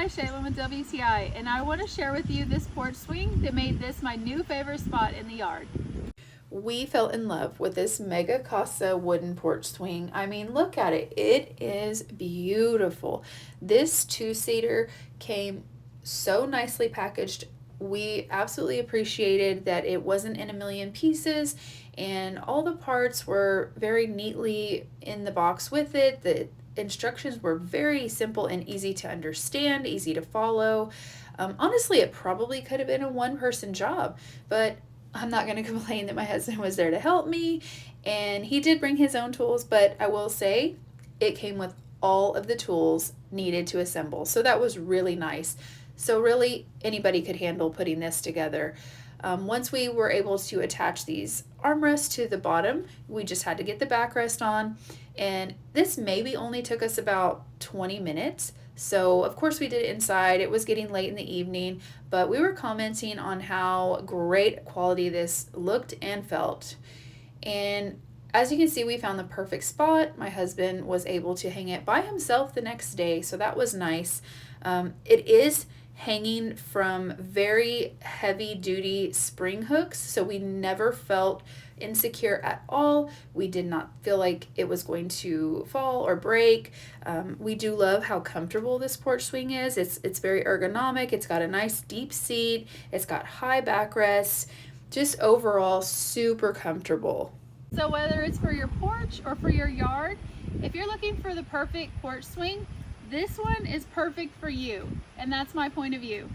Hi, Shaylin with WTI, and I want to share with you this porch swing that made this my new favorite spot in the yard. We fell in love with this mega Casa wooden porch swing. I mean, look at it. It is beautiful. This two-seater came so nicely packaged. We absolutely appreciated that it wasn't in a million pieces and all the parts were very neatly in the box with it. The instructions were very simple and easy to understand, easy to follow. Honestly, it probably could have been a one-person job, but I'm not going to complain that my husband was there to help me, and he did bring his own tools, but I will say it came with all of the tools needed to assemble. So that was really nice. So really anybody could handle putting this together. Once we were able to attach these armrests to the bottom, we just had to get the backrest on, and this maybe only took us about 20 minutes. So of course we did it inside. It was getting late in the evening, but we were commenting on how great quality this looked and felt. And as you can see, we found the perfect spot. My husband was able to hang it by himself the next day, so that was nice. It is hanging from very heavy duty spring hooks, so we never felt insecure at all. We did not feel like it was going to fall or break. We do love how comfortable this porch swing is. It's very ergonomic. It's got a nice deep seat. It's got high backrests. Just overall super comfortable. So whether it's for your porch or for your yard, if you're looking for the perfect porch swing, this one is perfect for you, and that's my point of view.